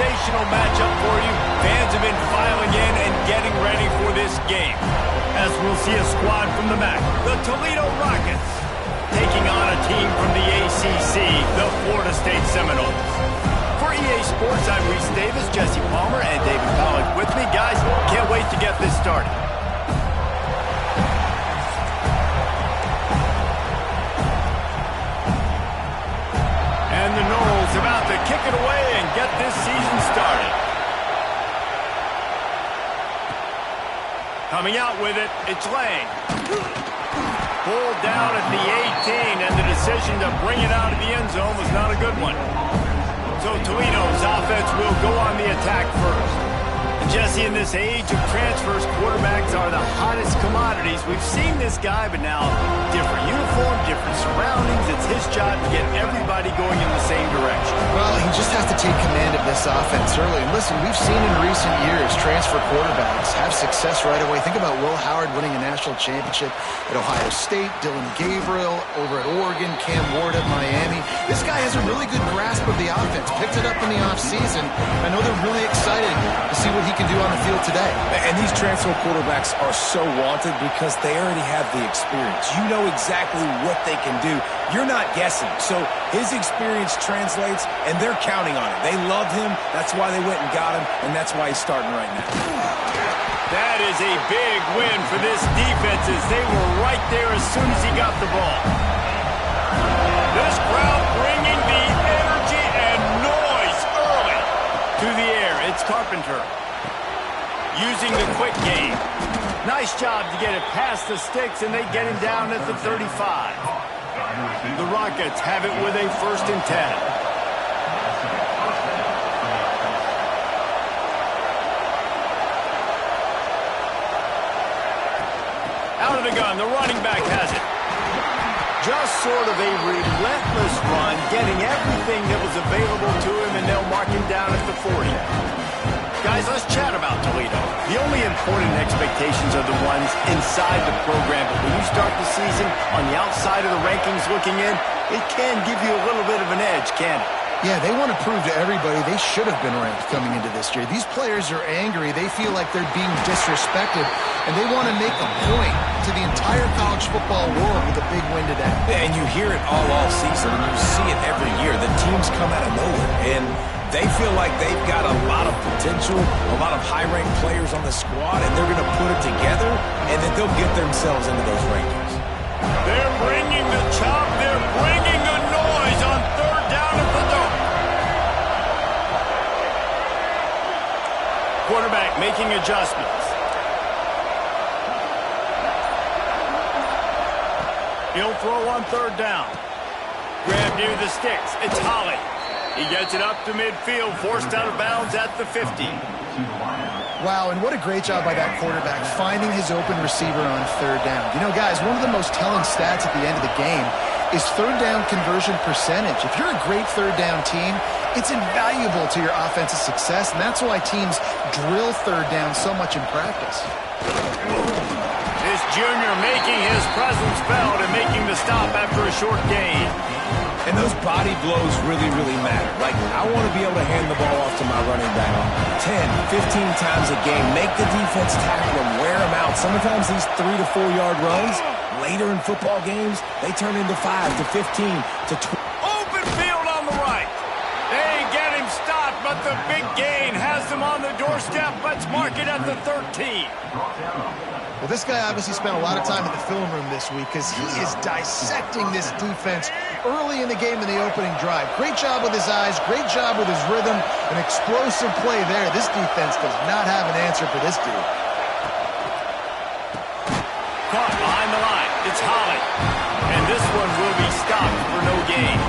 sensational matchup for you. Fans have been filing in and getting ready for this game. As we'll see a squad from the MAC, the Toledo Rockets, taking on a team from the ACC, the Florida State Seminoles. For EA Sports, I'm Reese Davis, Jesse Palmer, and David Pollack with me. Guys, can't wait to get this started. And the Noles about to kick it away and get this season started. Coming out with it, it's Lang. Pulled down at the 18, and the decision to bring it out of the end zone was not a good one. So Toledo's offense will go on the attack first. Jesse, in this age of transfers, quarterbacks are the hottest commodities. We've seen this guy, but now different uniform, different surroundings. It's his job to get everybody going in the same direction. Well, he just has to take command of this offense early. And listen, we've seen in recent years transfer quarterbacks have success right away. Think about Will Howard winning a national championship at Ohio State, Dylan Gabriel over at Oregon, Cam Ward at Miami. This guy has a really good grasp of the offense, picked it up in the offseason. I know they're really excited to see what he can do on the field today. And these transfer quarterbacks are so wanted because they already have the experience. You know exactly what they can do. You're not guessing. So his experience translates, and they're counting on it. They love him. That's why they went and got him, and that's why he's starting right now. That is a big win for this defense as they were right there as soon as he got the ball. This crowd bringing the energy and noise early to the air. It's Carpenter using the quick game. Nice job to get it past the sticks, and they get him down at the 35. The Rockets have it with a 1st and 10. Out of the gun, the running back has it. Just sort of a relentless run, getting everything that was available to him, and they'll mark him down at the 40. Guys, let's chat about Toledo. The only important expectations are the ones inside the program, but when you start the season on the outside of the rankings looking in, it can give you a little bit of an edge, can't it? Yeah, they want to prove to everybody they should have been ranked coming into this year. These players are angry. They feel like they're being disrespected, and they want to make a point to the entire college football world with a big win today. And you hear it all season, and you see it every year. The teams come out of nowhere, and they feel like they've got a lot of potential, a lot of high-ranked players on the squad, and they're going to put it together, and that they'll get themselves into those rankings. They're bringing the chop. They're bringing the noise on 3rd down at the dome. Quarterback making adjustments. He'll throw on 3rd down. Grab near the sticks. It's Holly. He gets it up to midfield, forced out of bounds at the 50. Wow, and what a great job by that quarterback, finding his open receiver on 3rd down. You know, guys, one of the most telling stats at the end of the game is 3rd down conversion percentage. If you're a great 3rd down team, it's invaluable to your offensive success, and that's why teams drill 3rd down so much in practice. This junior making his presence felt and making the stop after a short gain. And those body blows really, really matter. Like, I want to be able to hand the ball off to my running back 10, 15 times a game. Make the defense tackle him, wear him out. Sometimes these 3 to 4 yard runs, later in football games, they turn into 5 to 15 to 20. Open field on the right. They get him stopped, but the big gain has them on the doorstep. Let's mark it at the 13. Well, this guy obviously spent a lot of time in the film room this week because he is dissecting this defense early in the game in the opening drive. Great job with his eyes, great job with his rhythm, an explosive play there. This defense does not have an answer for this dude. Caught behind the line. It's Holly. And this one will be stopped for no gain.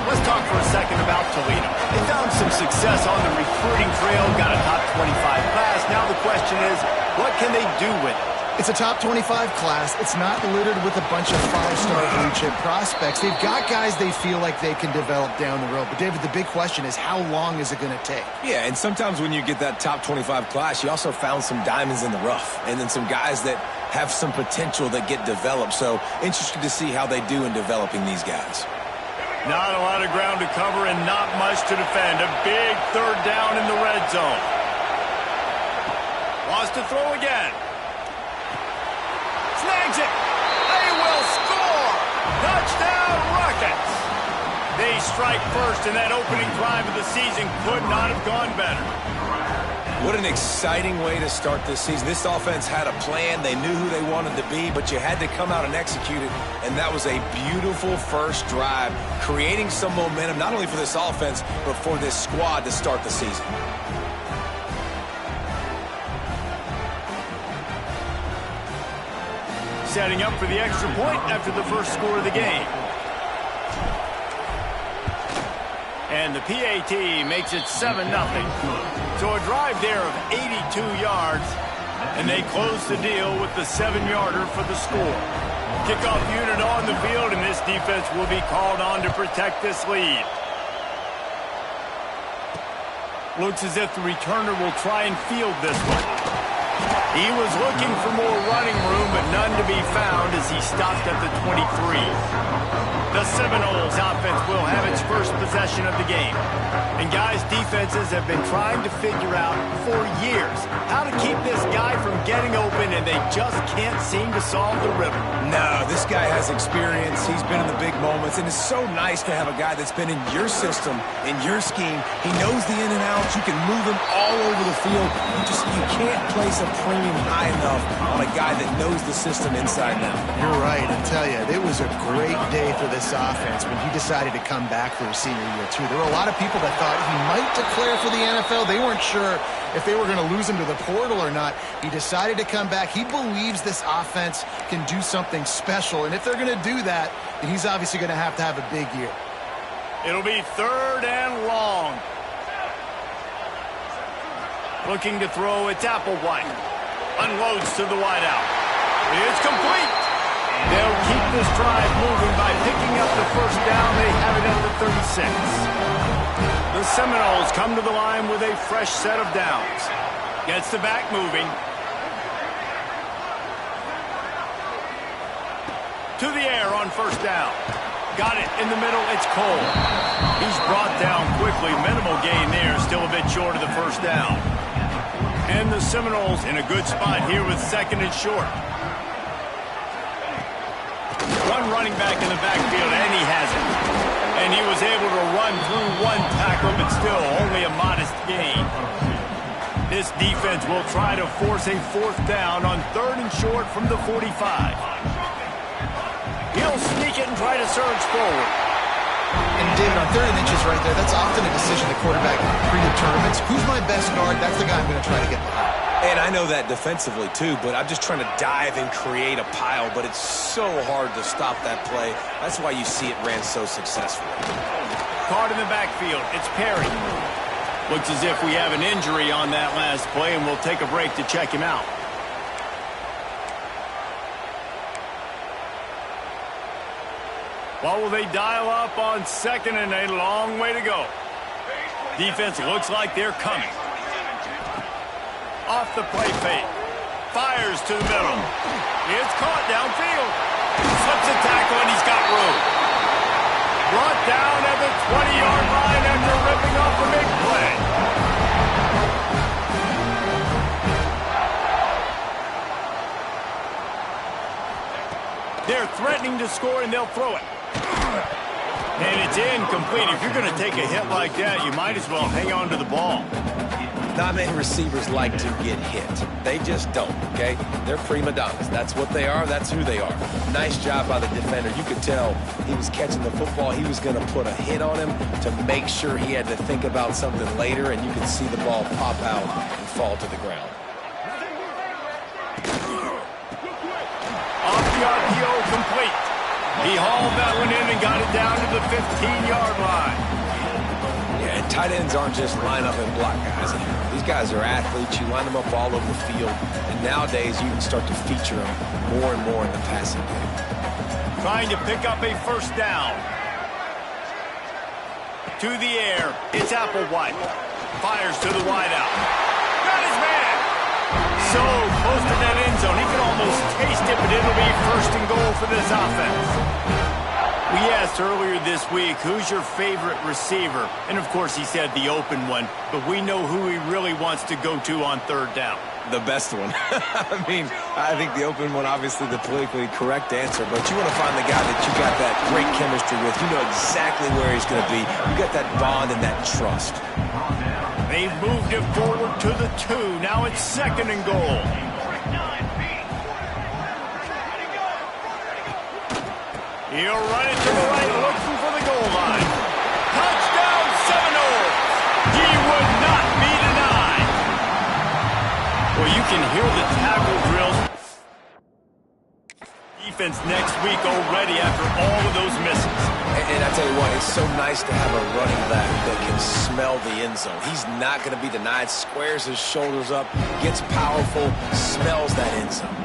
Let's talk for a second about Toledo. They found some success on the recruiting trail, got a top 25 class. Now the question is, what can they do with it? It's a top 25 class. It's not littered with a bunch of 5-star blue-chip prospects. They've got guys they feel like they can develop down the road. But, David, the big question is, how long is it going to take? Yeah, and sometimes when you get that top 25 class, you also found some diamonds in the rough. And then some guys that have some potential that get developed. So, interested to see how they do in developing these guys. Not a lot of ground to cover and not much to defend. A big third down in the red zone. Wants to throw again. Snags it. They will score. Touchdown Rockets. They strike first, and that opening drive of the season could not have gone better. What an exciting way to start this season. This offense had a plan. They knew who they wanted to be, but you had to come out and execute it, and that was a beautiful first drive, creating some momentum, not only for this offense, but for this squad to start the season. Setting up for the extra point after the first score of the game. And the PAT makes it 7-0. So a drive there of 82 yards, and they close the deal with the 7-yarder for the score. Kickoff unit on the field, and this defense will be called on to protect this lead. Looks as if the returner will try and field this one. He was looking for more running room, but none to be found as he stopped at the 23. The Seminoles offense will have its first possession of the game. And guys, defenses have been trying to figure out for years how to keep this guy from getting open, and they just can't seem to solve the riddle. No, this guy has experience. He's been in the big moments, and it's so nice to have a guy that's been in your system, in your scheme. He knows the in and outs. You can move him all over the field. You can't place a premium high enough on a guy that knows the system inside and out. You're right. I tell you, it was a great day for this offense when he decided to come back for his senior year, too. There were a lot of people that thought he might declare for the NFL. They weren't sure if they were going to lose him to the portal or not. He decided to come back. He believes this offense can do something special, and if they're going to do that, then he's obviously going to have a big year. It'll be 3rd and long. Looking to throw, it's Applewhite. Unloads to the wideout. It's complete. They'll keep this drive moving by picking up the first down. They have it at the 36. The Seminoles come to the line with a fresh set of downs. Gets the back moving. To the air on first down. Got it in the middle. It's Cole. He's brought down quickly. Minimal gain there. Still a bit short of the first down. And the Seminoles in a good spot here with 2nd and short. One running back in the backfield, and he has it. And he was able to run through one tackle, but still only a modest gain. This defense will try to force a 4th down on 3rd and short from the 45. He'll sneak it and try to surge forward. And David, on 3rd and inches right there, that's often a decision the quarterback predetermines. Who's my best guard? That's the guy I'm going to try to get behind. And I know that defensively, too, but I'm just trying to dive and create a pile, but it's so hard to stop that play. That's why you see it ran so successfully. Caught in the backfield. It's Perry. Looks as if we have an injury on that last play, and we'll take a break to check him out. What will they dial up on 2nd and a long way to go? Defense looks like they're coming. Off the play fake. Fires to the middle. It's caught downfield. Slips a tackle, and he's got room. Brought down at the 20-yard line after ripping off a big play. They're threatening to score, and they'll throw it. And it's incomplete. If you're going to take a hit like that, you might as well hang on to the ball. Not many receivers like to get hit. They just don't, okay? They're prima donnas. That's what they are. That's who they are. Nice job by the defender. You could tell he was catching the football. He was going to put a hit on him to make sure he had to think about something later, and you could see the ball pop out and fall to the ground. Off the RPO, complete. He hauled that one in and got it down to the 15-yard line. Yeah, and tight ends aren't just line up and block guys. These guys are athletes. You line them up all over the field. And nowadays, you can start to feature them more and more in the passing game. Trying to pick up a first down. To the air, it's Applewhite. Fires to the wideout. Got his man. So close to that end zone. He can almost taste it, but it'll be 1st and goal for this offense. We asked earlier this week, who's your favorite receiver? And, of course, he said the open one, but we know who he really wants to go to on third down. The best one. I mean, I think the open one, obviously the politically correct answer, but you want to find the guy that you got that great chemistry with. You know exactly where he's going to be. You got that bond and that trust. They've moved it forward to the 2. Now it's 2nd and goal. He'll run it to the right, looking for the goal line. Touchdown, Seminoles! He would not be denied. Well, you can hear the tackle drills. Defense next week already after all of those misses. And I tell you what, it's so nice to have a running back that can smell the end zone. He's not going to be denied, squares his shoulders up, gets powerful, smells that end zone.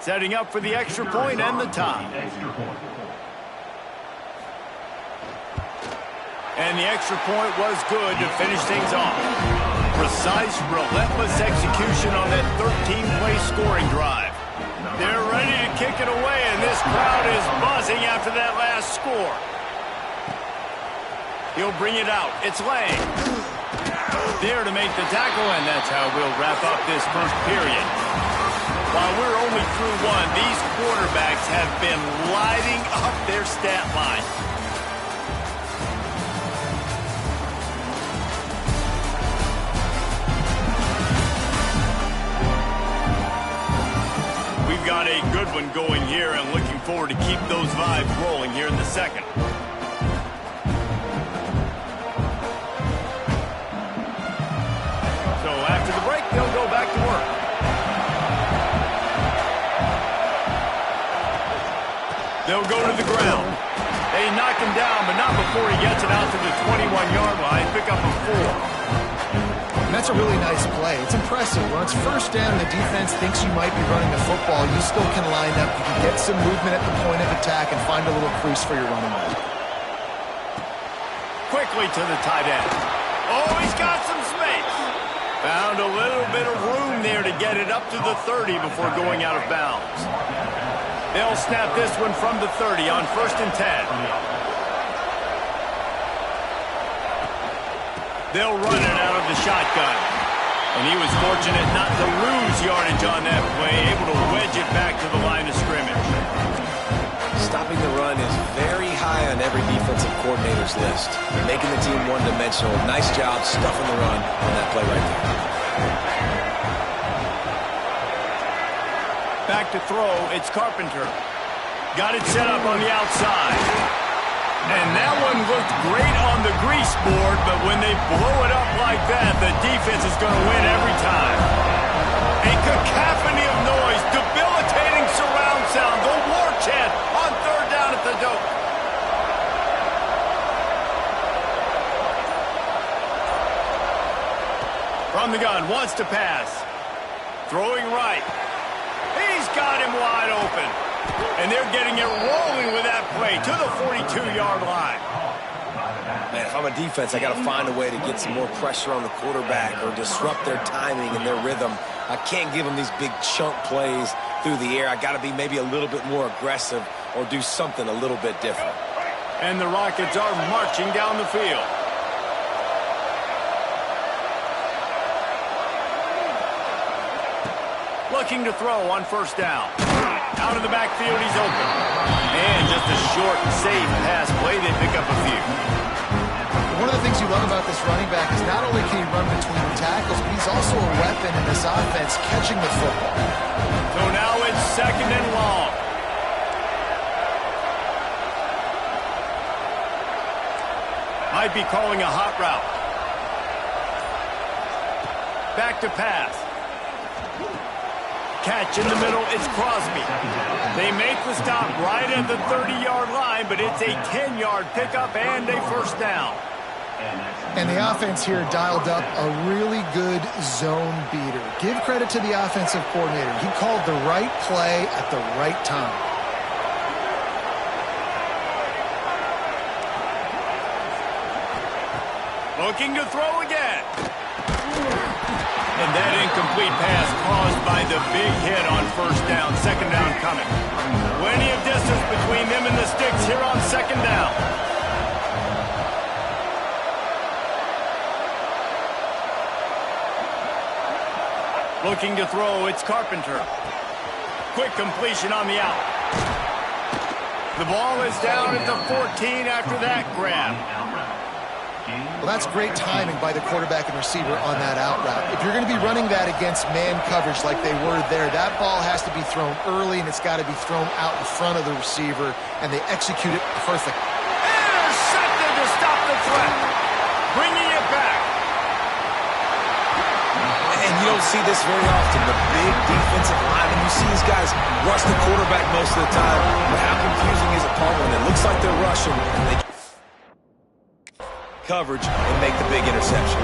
Setting up for the extra point and the tie. And the extra point was good to finish things off. Precise, relentless execution on that 13-play scoring drive. They're ready to kick it away, and this crowd is buzzing after that last score. He'll bring it out. It's Lang. There to make the tackle, and that's how we'll wrap up this first period. While we're only through one, these quarterbacks have been lighting up their stat line. We've got a good one going here and looking forward to keep those vibes rolling here in the second. So after the break, they'll go back to work. They'll go to the ground. They knock him down, but not before he gets it out to the 21-yard line. Pick up a 4. And that's a really nice play. It's impressive. When it's first down, the defense thinks you might be running the football. You still can line up. You can get some movement at the point of attack and find a little crease for your running back. Quickly to the tight end. Oh, he's got some space. Found a little bit of room there to get it up to the 30 before going out of bounds. They'll snap this one from the 30 on 1st and 10. They'll run it out of the shotgun. And he was fortunate not to lose yardage on that play, able to wedge it back to the line of scrimmage. Stopping the run is very high on every defensive coordinator's list. Making the team one-dimensional. Nice job stuffing the run on that play right there. Back to throw, it's Carpenter. Got it set up on the outside. And that one looked great on the grease board, but when they blow it up like that, the defense is going to win every time. A cacophony of noise, debilitating surround sound, the war chant on 3rd down at the dope. From the gun, wants to pass. Throwing right. He's got him wide open. And they're getting it rolling with that play to the 42-yard line. Man, if I'm a defense, I got to find a way to get some more pressure on the quarterback or disrupt their timing and their rhythm. I can't give them these big chunk plays through the air. I got to be maybe a little bit more aggressive or do something a little bit different. And the Rockets are marching down the field. Looking to throw on 1st down. Out of the backfield, he's open. And just a short, safe pass play, they pick up a few. One of the things you love about this running back is not only can he run between tackles, but he's also a weapon in this offense catching the football. So now it's 2nd and long. Might be calling a hot route. Back to pass. Catch in the middle, it's Crosby. They make the stop right at the 30-yard line, but it's a 10-yard pickup and a first down. And the offense here dialed up a really good zone beater. Give credit to the offensive coordinator. He called the right play at the right time. Looking to throw again. And that incomplete pass caused by the big hit on first down. Second down coming. Plenty of distance between them and the sticks here on second down. Looking to throw, it's Carpenter. Quick completion on the out. The ball is down at the 14 after that grab. Well, that's great timing by the quarterback and receiver on that out route. If you're going to be running that against man coverage like they were there, that ball has to be thrown early, and it's got to be thrown out in front of the receiver, and they execute it perfect. Intercepted to stop the threat. Bringing it back. And you don't see this very often. The big defensive linemen, you see these guys rush the quarterback most of the time. But how confusing is it, Paul, when it looks like they're rushing and they coverage and make the big interception?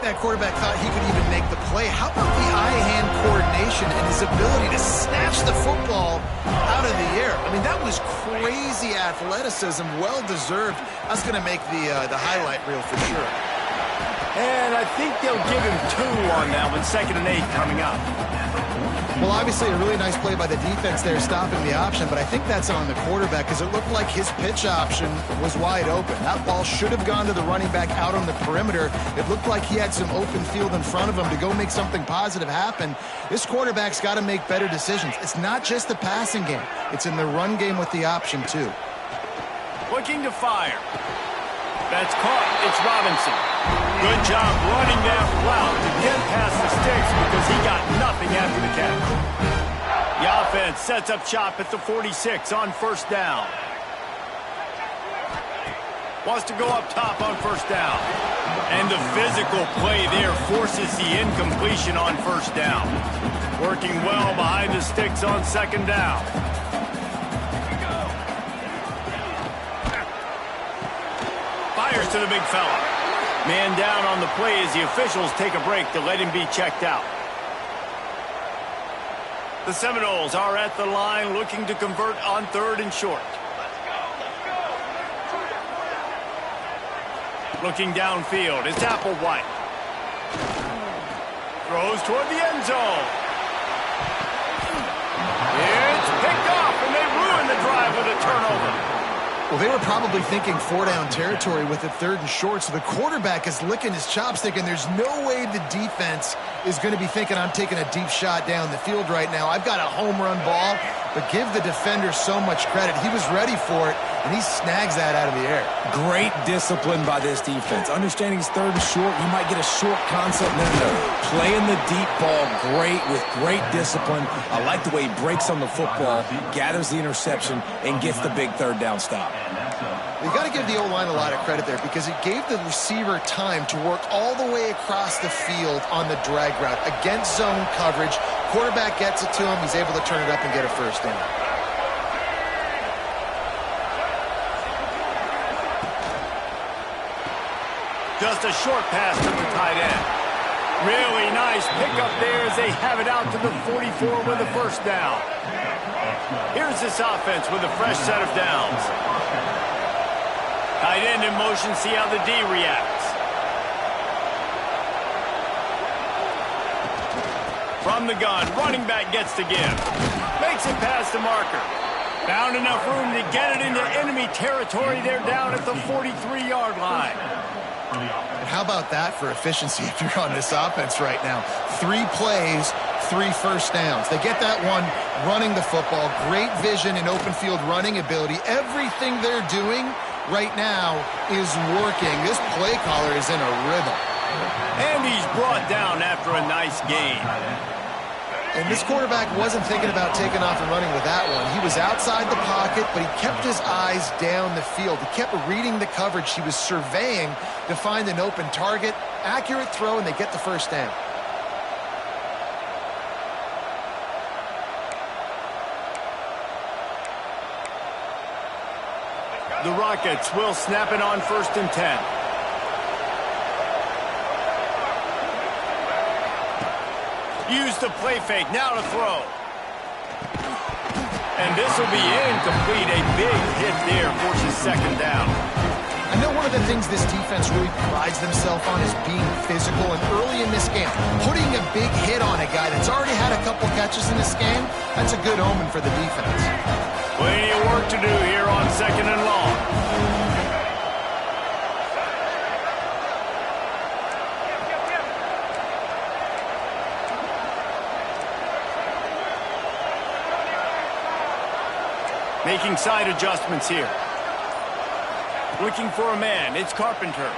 That quarterback thought he could even make the play. How about the eye-hand coordination and his ability to snatch the football out of the air? I mean, that was crazy athleticism, well-deserved. That's going to make the highlight reel for sure. And I think they'll give him 2 on that one. 2nd and 8 coming up. Well, obviously a really nice play by the defense there, stopping the option, but I think that's on the quarterback because it looked like his pitch option was wide open. That ball should have gone to the running back out on the perimeter. It looked like he had some open field in front of him to go make something positive happen. This quarterback's got to make better decisions. It's not just the passing game. It's in the run game with the option, too. Looking to fire. That's caught. It's Robinson. Good job running that route to get past the sticks because he got nothing after the catch. The offense sets up shop at the 46 on first down. Wants to go up top on first down. And the physical play there forces the incompletion on first down. Working well behind the sticks on second down. Fires to the big fella. Man down on the play as the officials take a break to let him be checked out. The Seminoles are at the line looking to convert on 3rd and short. Looking downfield, it's Applewhite. Throws toward the end zone. It's picked off, and they ruin the drive with a turnover. Well, they were probably thinking 4-down territory with it 3rd and short, so the quarterback is licking his chops thinking there's no way the defense is going to be thinking I'm taking a deep shot down the field right now. I've got a home run ball, but give the defender so much credit. He was ready for it, and he snags that out of the air. Great discipline by this defense. Understanding it's 3rd and short, you might get a short concept. No. Playing the deep ball great with great discipline. I like the way he breaks on the football, gathers the interception, and gets the big 3rd down stop. You got to give the O-line a lot of credit there because it gave the receiver time to work all the way across the field on the drag route against zone coverage. Quarterback gets it to him. He's able to turn it up and get a first down. Just a short pass to the tight end. Really nice pickup there as they have it out to the 44 with a first down. Here's this offense with a fresh set of downs. Tight end in motion, see how the D reacts. From the gun, running back gets to give. Makes it past the marker. Found enough room to get it into enemy territory. They're down at the 43-yard line. And how about that for efficiency if you're on this offense right now? 3 plays, 3 first downs. They get that one running the football. Great vision and open field running ability. Everything they're doing right now is working. This play caller is in a rhythm. And he's brought down after a nice gain. And this quarterback wasn't thinking about taking off and running with that one. He was outside the pocket, but he kept his eyes down the field. He kept reading the coverage. He was surveying to find an open target. Accurate throw, and they get the first down. The Rockets will snap it on 1st and 10. Use the play fake, now to throw. And this will be incomplete. A big hit there, forces 2nd down. I know one of the things this defense really prides themselves on is being physical, and early in this game, putting a big hit on a guy that's already had a couple catches in this game, that's a good omen for the defense. Plenty of work to do here on 2nd and long. Making side adjustments here. Looking for a man. It's Carpenter.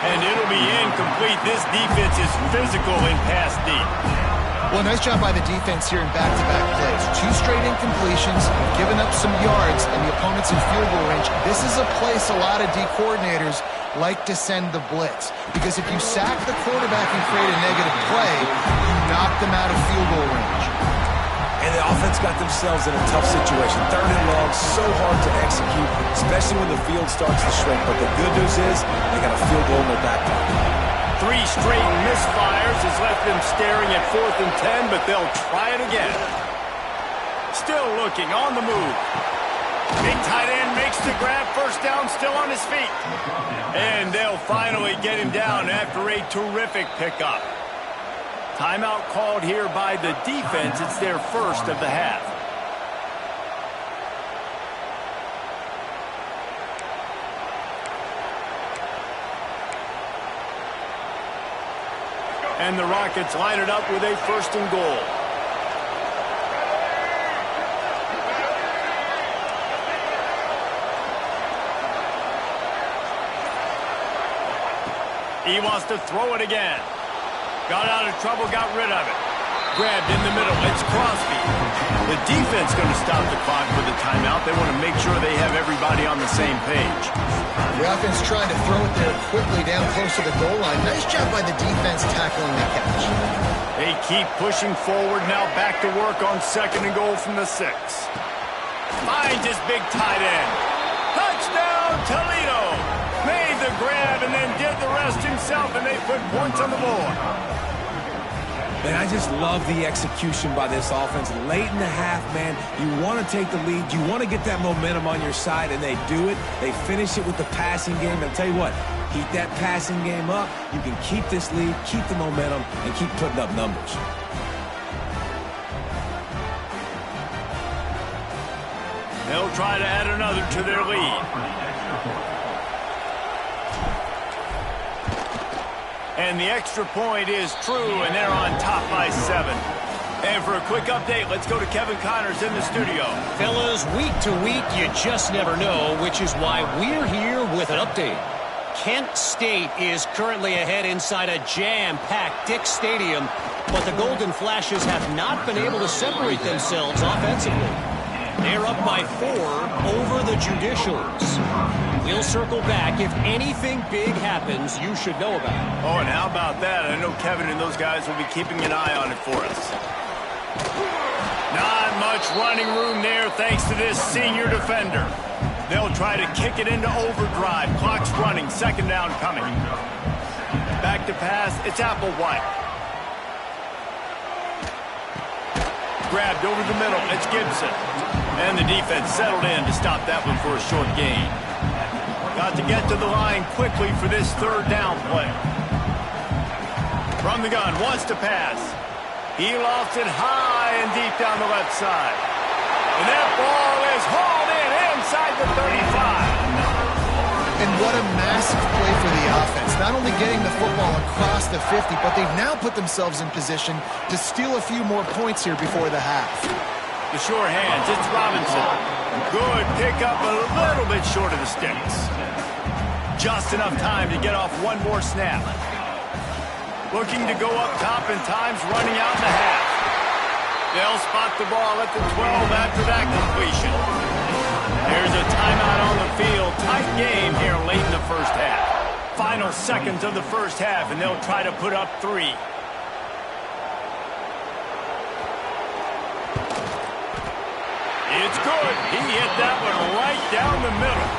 And it'll be incomplete. This defense is physical in pass deep. Well, nice job by the defense here in back-to-back plays. 2 straight incompletions, giving up some yards, and the opponent's in field goal range. This is a place a lot of D coordinators like to send the blitz. Because if you sack the quarterback and create a negative play, you knock them out of field goal range. And the offense got themselves in a tough situation. 3rd and long, so hard to execute, especially when the field starts to shrink. But the good news is they got a field goal in their back pocket. 3 straight misfires has left them staring at 4th and 10, but they'll try it again. Still looking, on the move. Big tight end makes the grab, 1st down, still on his feet. And they'll finally get him down after a terrific pickup. Timeout called here by the defense. It's their 1st of the half. And the Rockets line it up with a 1st and goal. He wants to throw it again. Got out of trouble, got rid of it. Grabbed in the middle. It's Crosby. The defense going to stop the clock for the timeout. They want to make sure they have everybody on the same page. The offense trying to throw it there quickly down close to the goal line. Nice job by the defense tackling the catch. They keep pushing forward. Now back to work on 2nd and goal from the 6. Finds his big tight end. Touchdown, Toledo. Made the grab and then did the rest himself, and they put points on the board. Man, I just love the execution by this offense. Late in the half, man, you want to take the lead. You want to get that momentum on your side, and they do it. They finish it with the passing game. And I'll tell you what, keep that passing game up. You can keep this lead, keep the momentum, and keep putting up numbers. They'll try to add another to their lead. And the extra point is true, and they're on top by 7. And for a quick update, let's go to Kevin Connors in the studio. Fellas, week to week, you just never know, which is why we're here with an update. Kent State is currently ahead inside a jam-packed Dick Stadium, but the Golden Flashes have not been able to separate themselves offensively. They're up by 4 over the Judicials. We'll circle back. If anything big happens, you should know about it. Oh, and how about that? I know Kevin and those guys will be keeping an eye on it for us. Not much running room there thanks to this senior defender. They'll try to kick it into overdrive. Clock's running. 2nd down coming. Back to pass. It's Applewhite. Grabbed over the middle. It's Gibson. And the defense settled in to stop that one for a short gain. Got to get to the line quickly for this 3rd down play. From the gun, wants to pass. He lofts it high and deep down the left side. And that ball is hauled in inside the 35. And what a massive play for the offense. Not only getting the football across the 50, but they've now put themselves in position to steal a few more points here before the half. The sure hands, it's Robinson. Good pickup, a little bit short of the sticks. Just enough time to get off one more snap. Looking to go up top, and time's running out in the half. They'll spot the ball at the 12 after that completion. There's a timeout on the field. Tight game here late in the first half. Final seconds of the first half, and they'll try to put up 3. It's good. He hit that one right down the middle.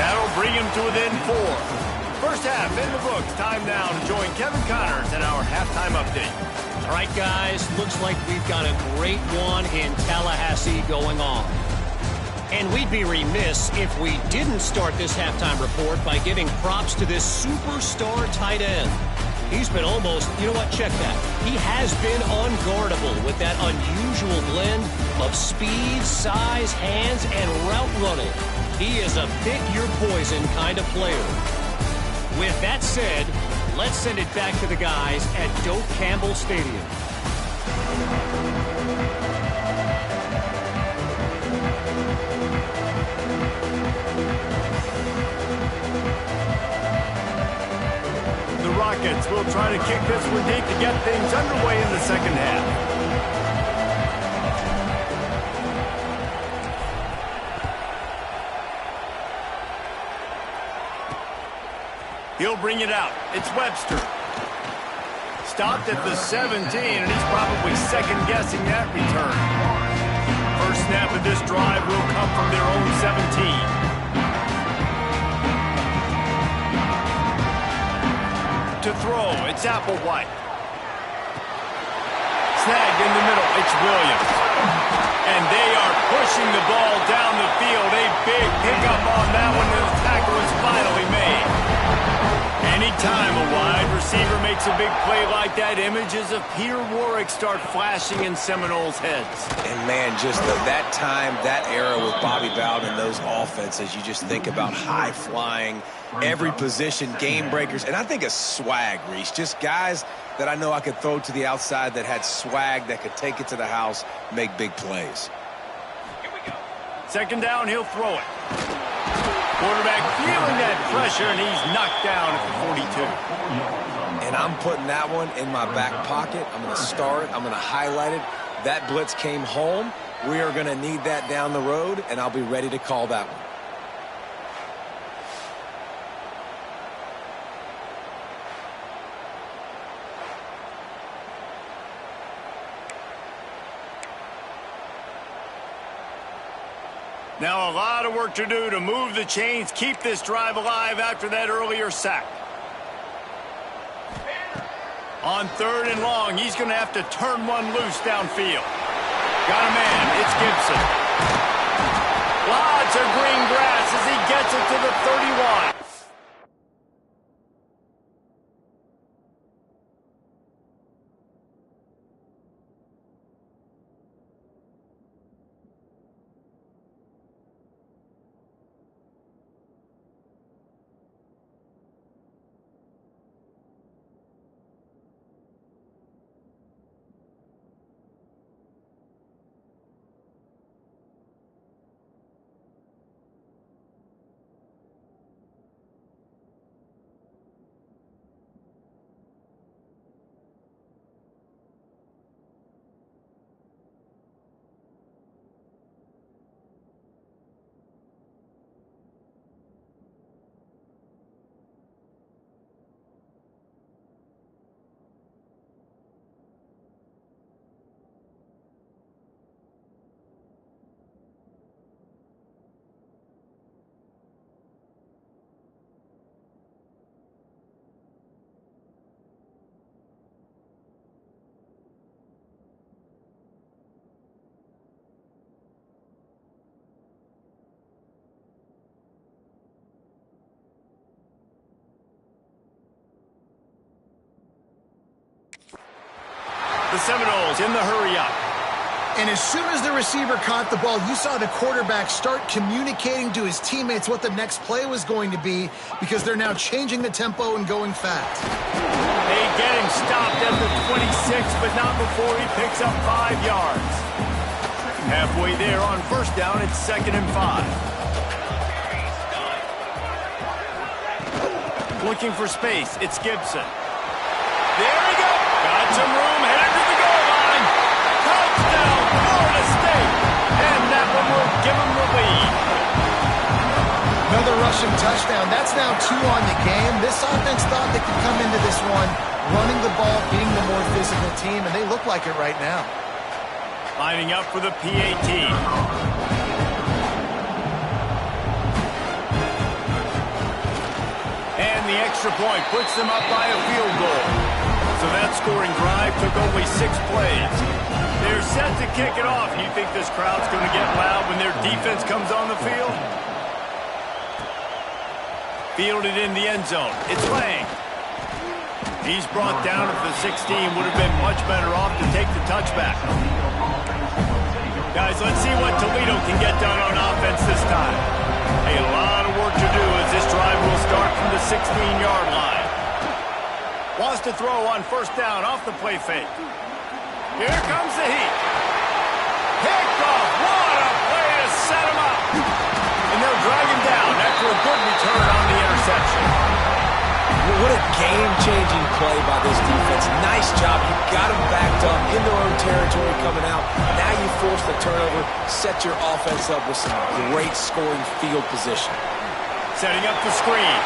That'll bring him to within 4. First half in the books. Time now to join Kevin Connors in our halftime update. All right, guys, looks like we've got a great one in Tallahassee going on. And we'd be remiss if we didn't start this halftime report by giving props to this superstar tight end. He's been almost, you know what, check that. He has been unguardable with that unusual blend of speed, size, hands, and route running. He is a pick-your-poison kind of player. With that said, let's send it back to the guys at Doak Campbell Stadium. The Rockets will try to kick this one deep to get things underway in the second half. He'll bring it out. It's Webster. Stopped at the 17, and he's probably second-guessing that return. First snap of this drive will come from their own 17. To throw, it's Applewhite. Snagged in the middle, it's Williams. And they are pushing the ball down the field. A big pickup on that one, and the tackle is finally made. Anytime a wide receiver makes a big play like that, images of Peter Warrick start flashing in Seminoles' heads. And, man, just that time, that era with Bobby Bowden and those offenses, you just think about high-flying, every position, game breakers, and I think of swag, Reese. Just guys that I know I could throw to the outside that had swag, that could take it to the house, make big plays. Here we go. Second down, he'll throw it. Quarterback feeling that pressure, and he's knocked down at the 42. And I'm putting that one in my back pocket. I'm going to star it. I'm going to highlight it. That blitz came home. We are going to need that down the road, and I'll be ready to call that one. Now a lot of work to do to move the chains, keep this drive alive after that earlier sack. On 3rd and long, he's going to have to turn one loose downfield. Got a man, it's Gibson. Lots of green grass as he gets it to the 31. The Seminoles in the hurry up. And as soon as the receiver caught the ball, you saw the quarterback start communicating to his teammates what the next play was going to be because they're now changing the tempo and going fast. They get him stopped at the 26, but not before he picks up 5 yards. Halfway there on first down, it's 2nd and 5. Looking for space, it's Gibson. There he goes. Got some room, headed to the goal line. Touchdown, Florida State. And that one will give him the lead. Another rushing touchdown. That's now 2 on the game. This offense thought they could come into this one running the ball, being the more physical team, and they look like it right now. Lining up for the PAT. And the extra point puts them up by a field goal. So that scoring drive took only 6 plays. They're set to kick it off. You think this crowd's going to get loud when their defense comes on the field? Fielded in the end zone. It's Lang. He's brought down at the 16. Would have been much better off to take the touchback. Guys, let's see what Toledo can get done on offense this time. A lot of work to do as this drive will start from the 16-yard line. Wants to throw on first down off the play fake. Here comes the heat. Kickoff. What a play to set him up. And they'll drag him down after a good return on the interception. What a game-changing play by this defense. Nice job. You got them backed up in their own territory coming out. Now you force the turnover, set your offense up with some great scoring field position. Setting up the screen.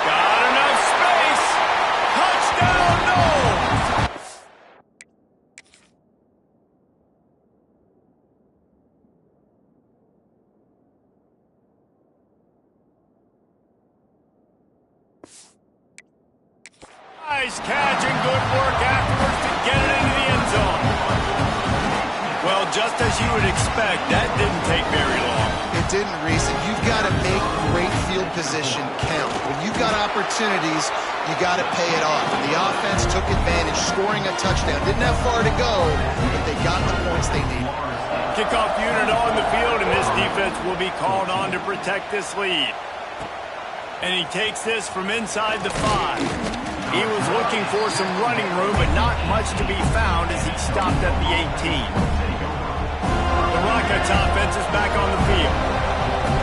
Got enough space. Touchdown, no! Nice catch and good work afterwards to get it into the end zone. Well, just as you would expect, that didn't take very long. It didn't, Reese. And you've got to make great field position count. When you've got opportunities, you got to pay it off. And the offense took advantage, scoring a touchdown. Didn't have far to go, but they got the points they needed. Kickoff unit on the field, and this defense will be called on to protect this lead. And he takes this from inside the 5. He was looking for some running room, but not much to be found as he stopped at the 18. The Rockets offense is back on the field.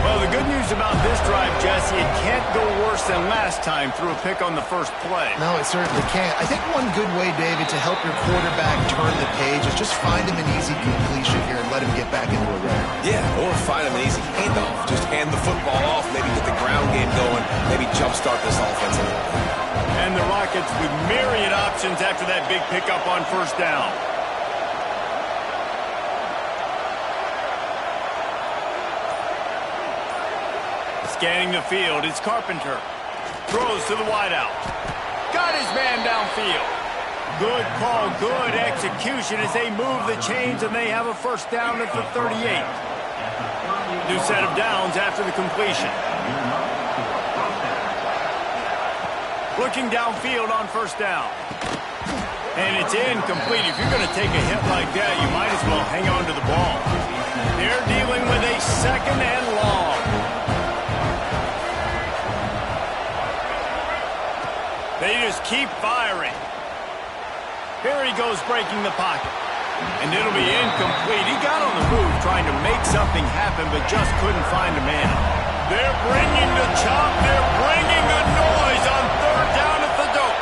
Well, the good news about this drive, Jesse, it can't go worse than last time through a pick on the first play. No, it certainly can't. I think one good way, David, to help your quarterback turn the page is just find him an easy completion here and let him get back into a rhythm. Yeah, or find him an easy handoff. Just hand the football off, maybe get the ground game going, maybe jumpstart this offense a little bit. And the Rockets with myriad options after that big pickup on first down. Scanning the field, it's Carpenter. Throws to the wideout. Got his man downfield. Good call, good execution as they move the chains and they have a first down at the 38. New set of downs after the completion. Looking downfield on first down. And it's incomplete. If you're going to take a hit like that, you might as well hang on to the ball. They're dealing with a 2nd and long. They just keep firing. Here he goes breaking the pocket. And it'll be incomplete. He got on the move trying to make something happen, but just couldn't find a man. They're bringing the chop. They're bringing the noise on 3rd down at the dope.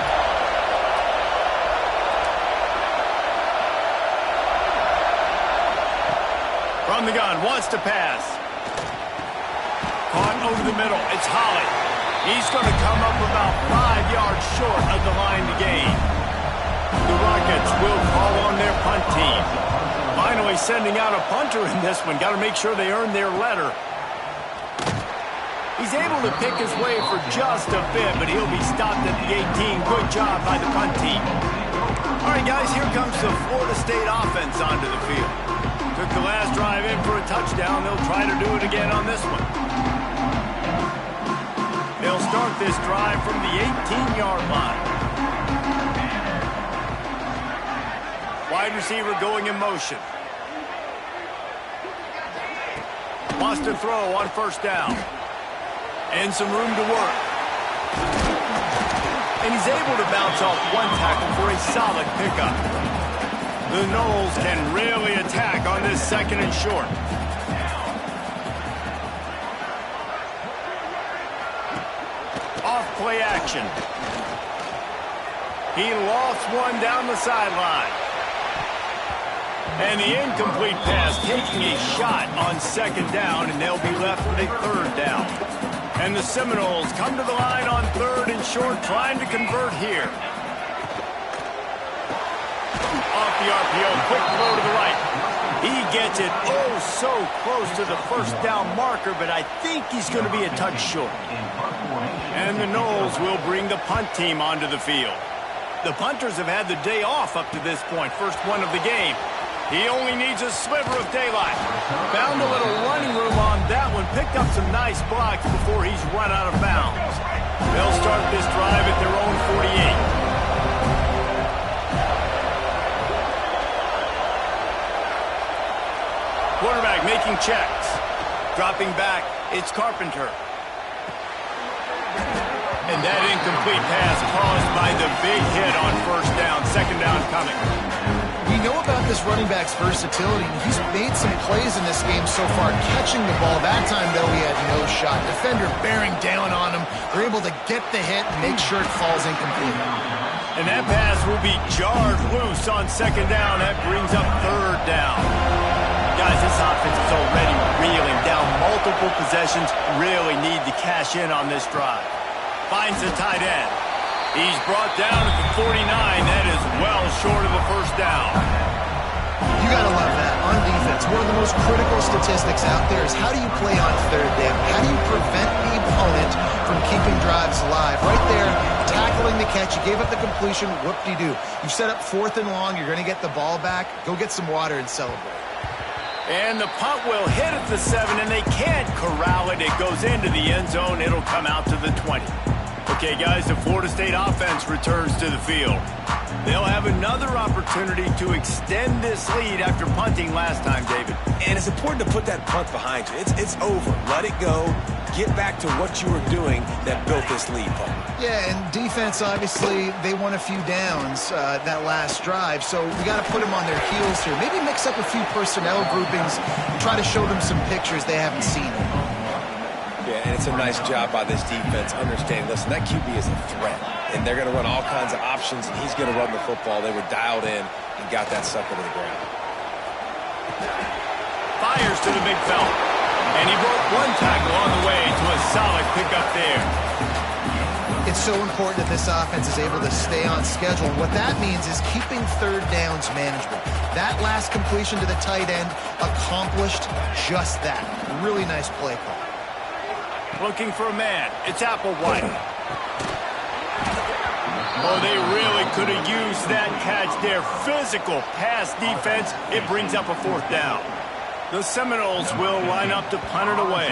From the gun, wants to pass. Caught over the middle. It's Holly. He's going to come up about 5 yards short of the line to gain. The Rockets will call on their punt team. Finally sending out a punter in this one. Got to make sure they earn their letter. He's able to pick his way for just a bit, but he'll be stopped at the 18. Good job by the punt team. All right, guys, here comes the Florida State offense onto the field. Took the last drive in for a touchdown. They'll try to do it again on this one. They'll start this drive from the 18-yard line. Wide receiver going in motion. Wants to throw on first down. And some room to work. And he's able to bounce off one tackle for a solid pickup. The Noles can really attack on this second and short. Off play action. He lost one down the sideline. And the incomplete pass taking a shot on second down, and they'll be left with a third down. And the Seminoles come to the line on third and short, trying to convert here. Off the RPO, quick throw to the right. He gets it so close to the first down marker, but I think he's going to be a touch short. And the Noles will bring the punt team onto the field. The punters have had the day off up to this point, first one of the game. He only needs a sliver of daylight. Found a little running room on that one. Picked up some nice blocks before he's run out of bounds. They'll start this drive at their own 48. Quarterback making checks. Dropping back, it's Carpenter. And that incomplete pass caused by the big hit on first down. Second down coming. We know about this running back's versatility. He's made some plays in this game so far, catching the ball. That time, though, he had no shot. Defender bearing down on him. They're able to get the hit and make sure it falls incomplete. And that pass will be jarred loose on second down. That brings up third down. Guys, this offense is already reeling down multiple possessions. Really need to cash in on this drive. Finds the tight end. He's brought down at the 49. That is well short of the first down. You got to love that. On defense, one of the most critical statistics out there is how do you play on third down? How do you prevent the opponent from keeping drives alive? Right there, tackling the catch. You gave up the completion. Whoop-de-doo. You set up fourth and long. You're going to get the ball back. Go get some water and celebrate. And the punt will hit at the 7, and they can't corral it. It goes into the end zone. It'll come out to the 20. Okay, guys, the Florida State offense returns to the field. They'll have another opportunity to extend this lead after punting last time, David. And it's important to put that punt behind you. It's over. Let it go. Get back to what you were doing that built this lead, Paul. Yeah, and defense, obviously, they won a few downs that last drive, so we got to put them on their heels here. Maybe mix up a few personnel groupings and try to show them some pictures they haven't seen. Yeah, and it's a nice job by this defense. Understand, listen, that QB is a threat, and they're going to run all kinds of options, and he's going to run the football. They were dialed in and got that sucker to the ground. Fires to the big fella, and he broke one tackle on the way to a solid pickup there. It's so important that this offense is able to stay on schedule, and what that means is keeping third downs manageable. That last completion to the tight end accomplished just that. Really nice play call. Looking for a man. It's Applewhite. Oh, they really could have used that catch there. Physical pass defense. It brings up a fourth down. The Seminoles will line up to punt it away.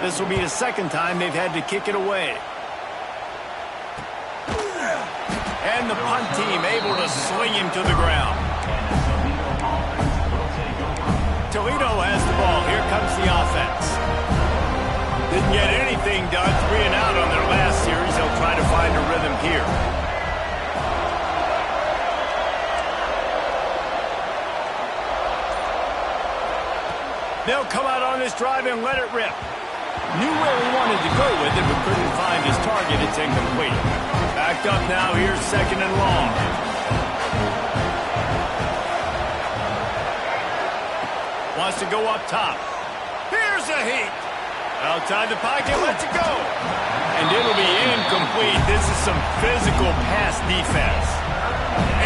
This will be the second time they've had to kick it away. And the punt team able to swing him to the ground. Toledo has the ball. Here comes the offense. Didn't get anything done. 3 and out on their last series. They'll try to find a rhythm here. They'll come out on this drive and let it rip. Knew where he wanted to go with it, but couldn't find his target. It's incomplete. Backed up now. Here's second and long. Wants to go up top. Here's a heat. Outside the pocket, lets it go. And it'll be incomplete. This is some physical pass defense.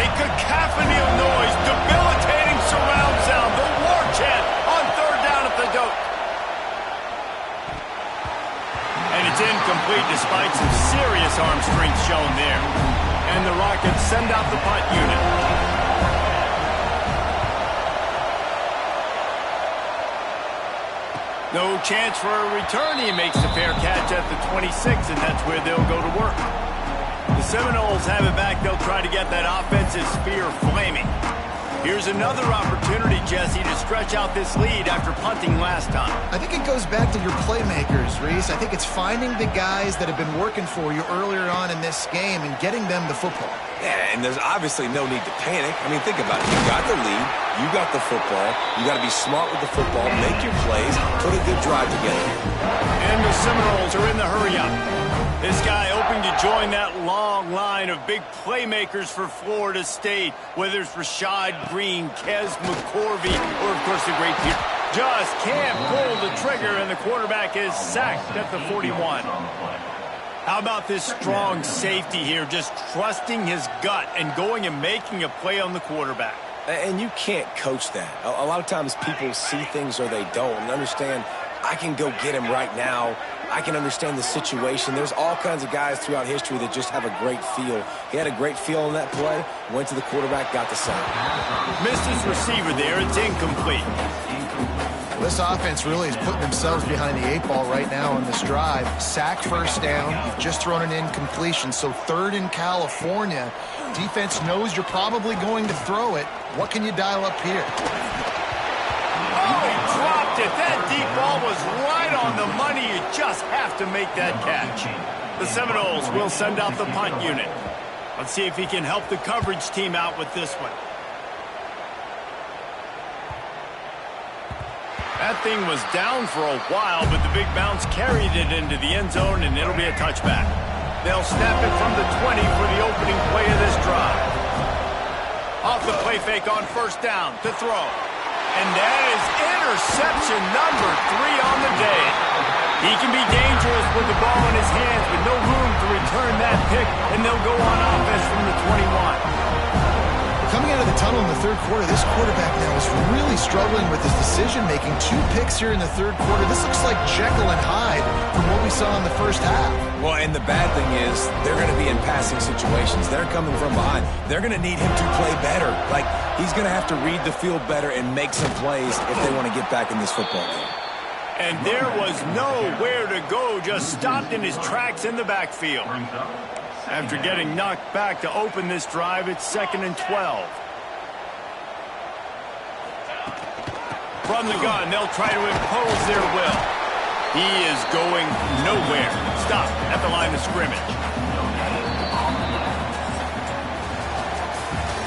A cacophony of noise, debilitating surround sound, the war chant on third down at the dope. And it's incomplete despite some serious arm strength shown there. And the Rockets send out the punt unit. No chance for a return. He makes the fair catch at the 26, and that's where they'll go to work. The Seminoles have it back. They'll try to get that offensive spear flaming. Here's another opportunity, Jesse, to stretch out this lead after punting last time. I think it goes back to your playmakers, Reese. I think it's finding the guys that have been working for you earlier on in this game and getting them the football. Yeah, and there's obviously no need to panic. I mean, think about it. You got the lead. You got the football. You got to be smart with the football, make your plays, put a good drive together. And the Seminoles are in the hurry-up. This guy hoping to join that long line of big playmakers for Florida State, whether it's Rashad Green, Kez McCorvey, or, of course, the great Peter. Just can't pull the trigger, and the quarterback is sacked at the 41. How about this strong safety here, just trusting his gut and going and making a play on the quarterback? And you can't coach that. A lot of times people see things or they don't and understand, I can go get him right now. I can understand the situation. There's all kinds of guys throughout history that just have a great feel. He had a great feel on that play, went to the quarterback, got the sack. Missed his receiver there. It's incomplete. This offense really is putting themselves behind the 8 ball right now on this drive. Sack first down. You've just thrown an incompletion. So 3rd in California. Defense knows you're probably going to throw it. What can you dial up here? Oh, he dropped it. That deep ball was right on the money. You just have to make that catch. The Seminoles will send out the punt unit. Let's see if he can help the coverage team out with this one. That thing was down for a while, but the big bounce carried it into the end zone, and it'll be a touchback. They'll snap it from the 20 for the opening play of this drive. Off the play fake on first down to throw. And that is interception number 3 on the day. He can be dangerous with the ball in his hands, but no room to return that pick, and they'll go on offense from the 21. Coming out of the tunnel in the 3rd quarter, this quarterback now is really struggling with his decision-making. 2 picks here in the 3rd quarter. This looks like Jekyll and Hyde from what we saw in the first half. Well, and the bad thing is they're going to be in passing situations. They're coming from behind. They're going to need him to play better. Like, he's going to have to read the field better and make some plays if they want to get back in this football game. And there was nowhere to go, just stopped in his tracks in the backfield. After getting knocked back to open this drive, it's 2nd and 12. From the gun, they'll try to impose their will. He is going nowhere. Stop at the line of scrimmage.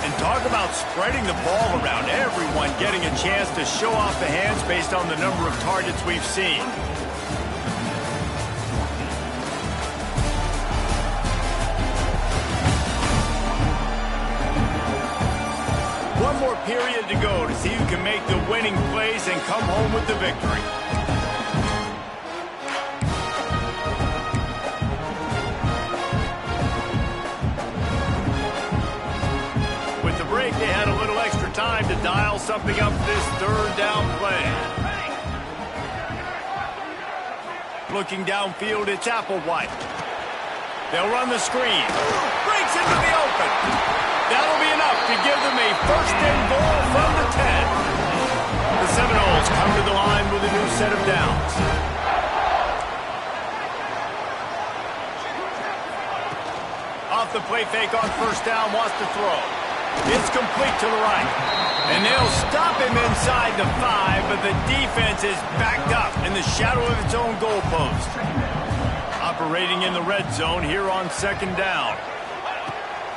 And talk about spreading the ball around. Everyone getting a chance to show off the hands based on the number of targets we've seen. One more period to go to see who can make the winning plays and come home with the victory. With the break, they had a little extra time to dial something up for this 3rd down play. Looking downfield, it's Applewhite. They'll run the screen. Breaks into the open. That'll be enough to give them a 1st and goal from the 10. The Seminoles come to the line with a new set of downs. Off the play fake on first down, wants to throw. It's complete to the right. And they'll stop him inside the 5, but the defense is backed up in the shadow of its own goalpost. Operating in the red zone here on 2nd down.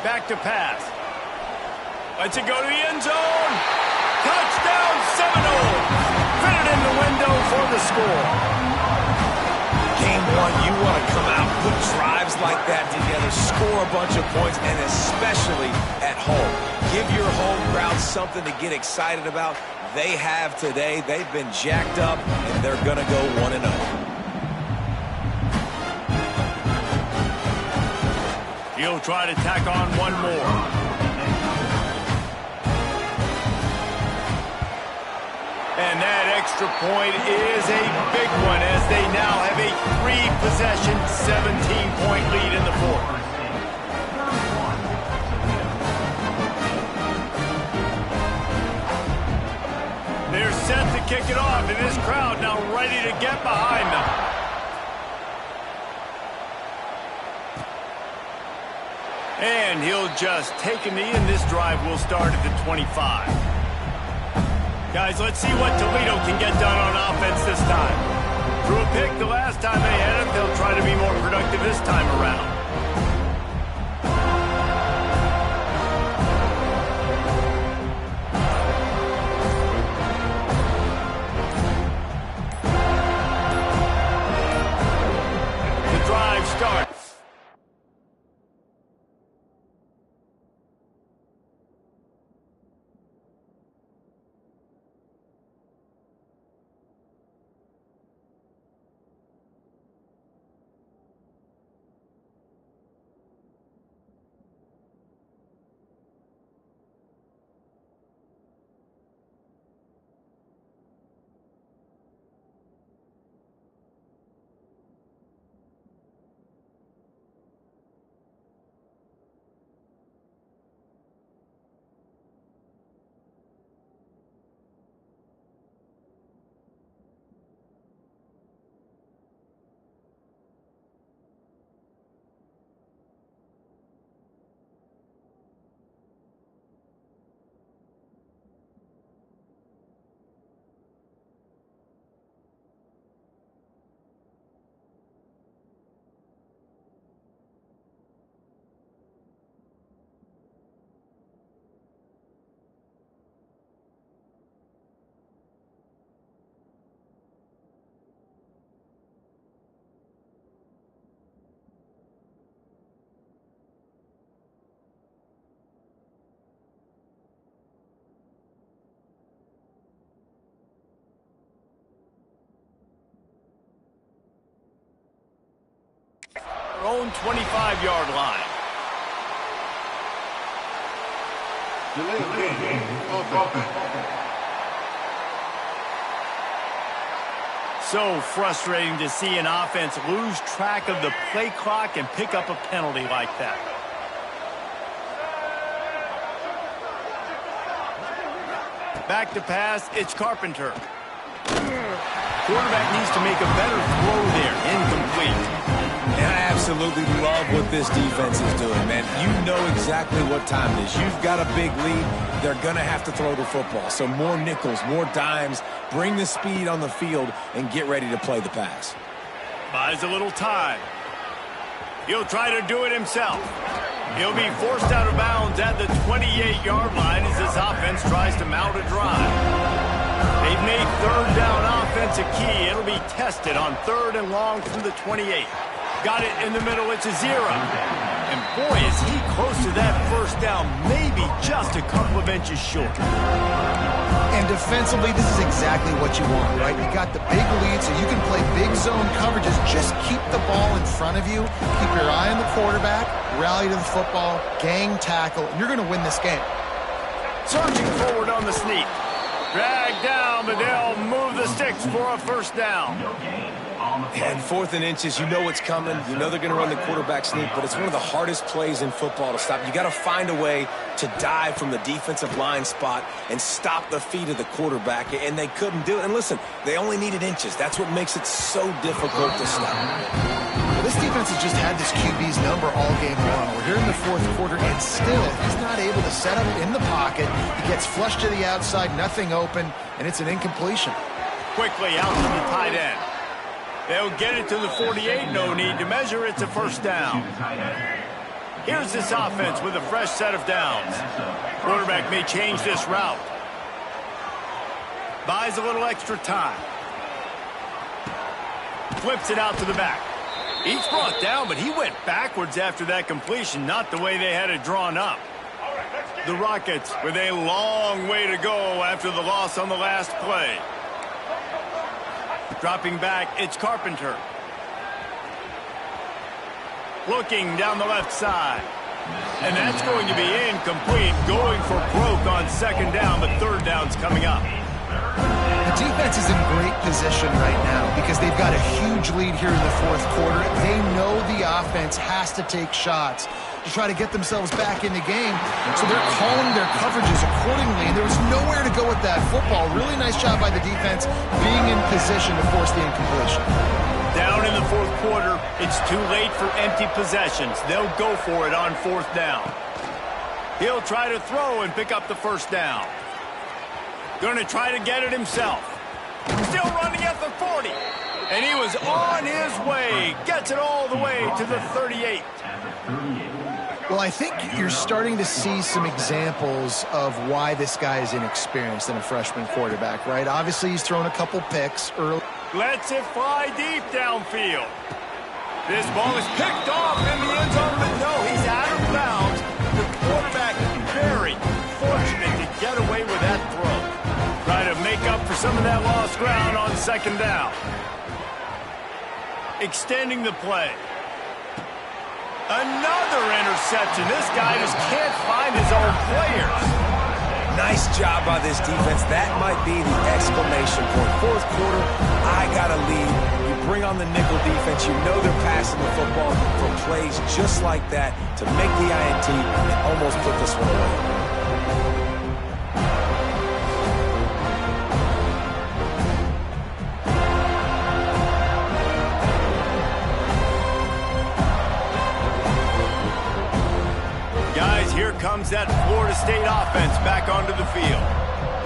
Back to pass. Lets it go to the end zone. Touchdown, Seminoles. Fit it in the window for the score. Game 1, you want to come out, put drives like that together, score a bunch of points, and especially at home. Give your home crowd something to get excited about. They have today. They've been jacked up, and they're going to go 1-0. He'll try to tack on one more. And that extra point is a big one as they now have a 3-possession, 17-point lead in the 4th. They're set to kick it off, and this crowd now ready to get behind them. And he'll just take a knee, and this drive will start at the 25. Guys, let's see what Toledo can get done on offense this time. Threw a pick the last time they had it. They'll try to be more productive this time around. The drive starts. Their own 25-yard line. So frustrating to see an offense lose track of the play clock and pick up a penalty like that. Back to pass, it's Carpenter. Quarterback needs to make a better throw there. Incomplete. And I absolutely love what this defense is doing, man. You know exactly what time it is. You've got a big lead. They're going to have to throw the football. So more nickels, more dimes, bring the speed on the field, and get ready to play the pass. Buys a little time. He'll try to do it himself. He'll be forced out of bounds at the 28-yard line as this offense tries to mount a drive. They've made third down offense a key. It'll be tested on 3rd and long from the 28. Got it in the middle. It's a 0. And boy, is he close to that first down. Maybe just a couple of inches short. And defensively, this is exactly what you want, right? You got the big lead, so you can play big zone coverages. Just keep the ball in front of you. Keep your eye on the quarterback. Rally to the football. Gang tackle. And you're going to win this game. Surging forward on the sneak. Dragged down, but they'll move the sticks for a first down. And 4th and inches, you know what's coming. You know they're going to run the quarterback sneak, but it's one of the hardest plays in football to stop. You got to find a way to dive from the defensive line spot and stop the feet of the quarterback, and they couldn't do it. And listen, they only needed inches. That's what makes it so difficult to stop. Well, this defense has just had this QB's number all game long. We're here in the 4th quarter, and still he's not able to set up in the pocket. He gets flushed to the outside, nothing open, and it's an incompletion. Quickly out to the tight end. They'll get it to the 48. No need to measure. It's a first down. Here's this offense with a fresh set of downs. Quarterback may change this route. Buys a little extra time. Flips it out to the back. He's brought down, but he went backwards after that completion, not the way they had it drawn up. The Rockets with a long way to go after the loss on the last play. Dropping back, it's Carpenter. Looking down the left side. And that's going to be incomplete. Going for broke on 2nd down, but 3rd down's coming up. The defense is in great position right now because they've got a huge lead here in the 4th quarter. They know the offense has to take shots to try to get themselves back in the game. So they're calling their coverages accordingly, and there was nowhere to go with that football. Really nice job by the defense being in position to force the incompletion. Down in the fourth quarter. It's too late for empty possessions. They'll go for it on fourth down. He'll try to throw and pick up the first down. Going to try to get it himself. Still running at the 40. And he was on his way. Gets it all the way to the 38. Well, I think you're starting to see some examples of why this guy is inexperienced in a freshman quarterback, right? Obviously, he's thrown a couple picks early. Lets it fly deep downfield. This ball is picked off in the end zone, but no, he's out of bounds. The quarterback very fortunate to get away with that throw. Try to make up for some of that lost ground on second down. Extending the play. Another interception. This guy just can't find his own players. Nice job by this defense. That might be the exclamation point. Fourth quarter, I got a lead. You bring on the nickel defense. You know they're passing the football for plays just like that to make the INT and almost put this one away. Here comes that Florida State offense back onto the field.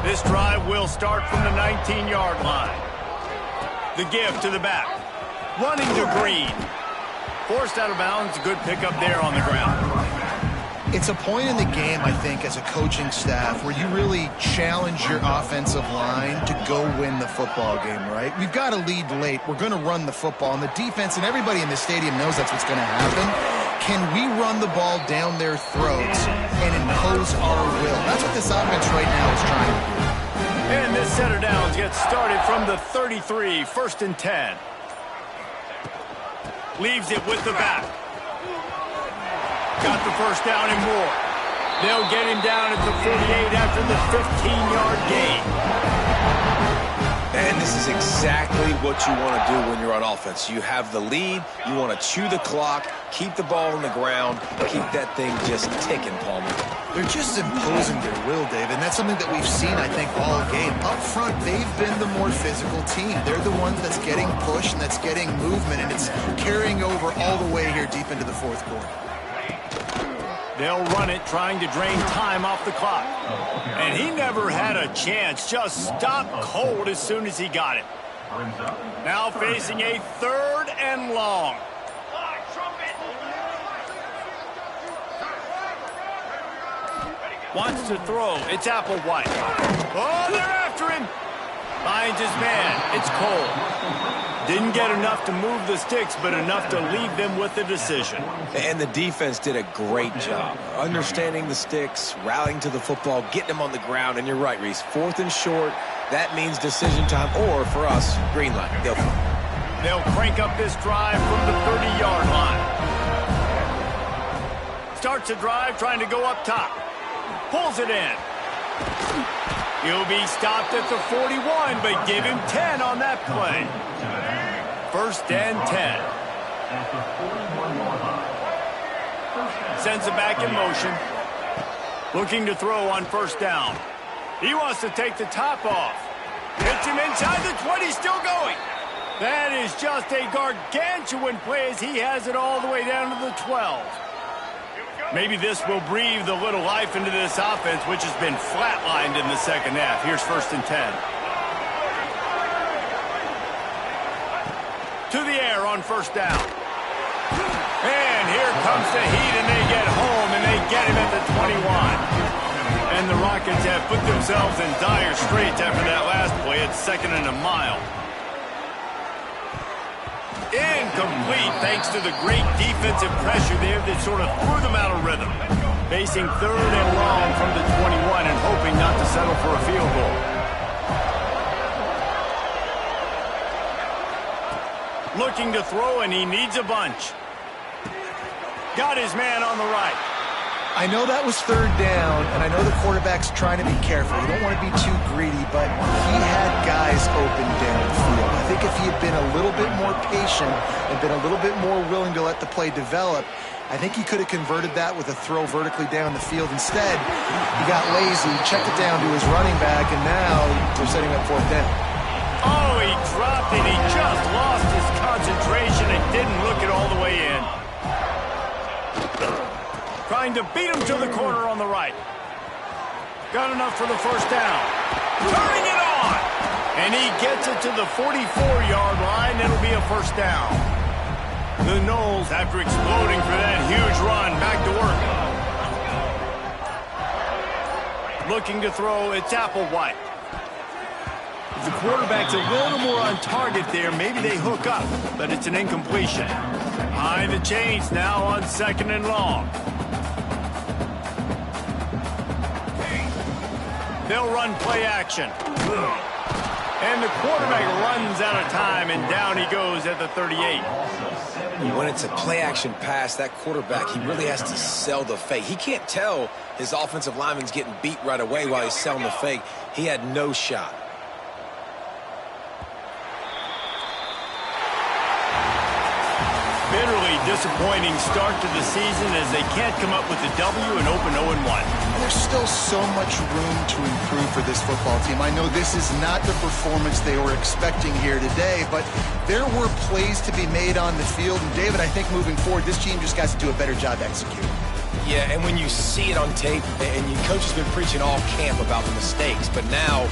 This drive will start from the 19-yard line. The give to the back. Running to Green. Forced out of bounds. Good pickup there on the ground. It's a point in the game, I think, as a coaching staff where you really challenge your offensive line to go win the football game, right? We've got a lead late. We're going to run the football. And the defense and everybody in the stadium knows that's what's going to happen. Can we run the ball down their throats and impose our will? That's what this offense right now is trying to do. And this center downs gets started from the 33, 1st and 10. Leaves it with the back. Got the first down and more. They'll get him down at the 48 after the 15-yard gain. And this is exactly what you want to do when you're on offense. You have the lead. You want to chew the clock, keep the ball on the ground, keep that thing just ticking, Palmer. They're just imposing their will, David, and that's something that we've seen, I think, all game. Up front, they've been the more physical team. They're the ones that's getting pushed and that's getting movement, and it's carrying over all the way here deep into the fourth quarter. They'll run it, trying to drain time off the clock. And he never had a chance. Just stopped cold as soon as he got it. Now facing a 3rd and long. Wants to throw. It's Applewhite. Oh, they're after him. Finds his man. It's Cole. Didn't get enough to move the sticks, but enough to leave them with the decision. And the defense did a great job understanding the sticks, rallying to the football, getting them on the ground. And you're right, Reese. 4th and short, that means decision time, or for us, green light. They'll crank up this drive from the 30-yard line. Starts a drive trying to go up top. Pulls it in. He'll be stopped at the 41, but give him 10 on that play. 1st and 10. Sends it back in motion. Looking to throw on 1st down. He wants to take the top off. Hits him inside the 20, still going. That is just a gargantuan play as he has it all the way down to the 12. Maybe this will breathe a little life into this offense, which has been flatlined in the second half. Here's 1st and 10. To the air on 1st down. And here comes the heat, and they get home, and they get him at the 21. And the Rockets have put themselves in dire straits after that last play. It's 2nd and a mile. Incomplete thanks to the great defensive pressure there that sort of threw them out of rhythm. Facing 3rd and long from the 21 and hoping not to settle for a field goal. Looking to throw, and he needs a bunch. Got his man on the right. I know that was 3rd down, and I know the quarterback's trying to be careful. You don't want to be too greedy, but he had guys open downfield. I think if he had been a little bit more patient and been a little bit more willing to let the play develop, I think he could have converted that with a throw vertically down the field. Instead, he got lazy, checked it down to his running back, and now they're setting up 4th down. Oh, he dropped it. He just lost his coverage. concentration and didn't look it all the way in. Trying to beat him to the corner on the right. Got enough for the first down. Turning it on! And he gets it to the 44-yard line. It'll be a first down. The Knowles, after exploding for that huge run, back to work. Looking to throw, it's Applewhite. If the quarterback's a little more on target there, maybe they hook up, but it's an incompletion. Behind the chains now on 2nd and long. They'll run play action. And the quarterback runs out of time, and down he goes at the 38. When it's a play-action pass, that quarterback, he really has to sell the fake. He can't tell his offensive lineman's getting beat right away while he's selling the fake. He had no shot. Bitterly disappointing start to the season as they can't come up with a W and open 0-1. There's still so much room to improve for this football team. I know this is not the performance they were expecting here today, but there were plays to be made on the field. And David, I think moving forward, this team just got to do a better job executing. Yeah, and when you see it on tape, and your coach has been preaching all camp about the mistakes, but now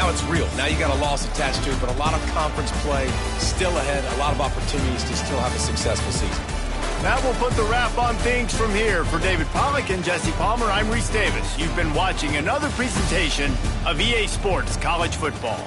it's real. Now you got a loss attached to it, but a lot of conference play still ahead, a lot of opportunities to still have a successful season. That will put the wrap on things from here. For David Pollack and Jesse Palmer, I'm Reese Davis. You've been watching another presentation of EA Sports College Football.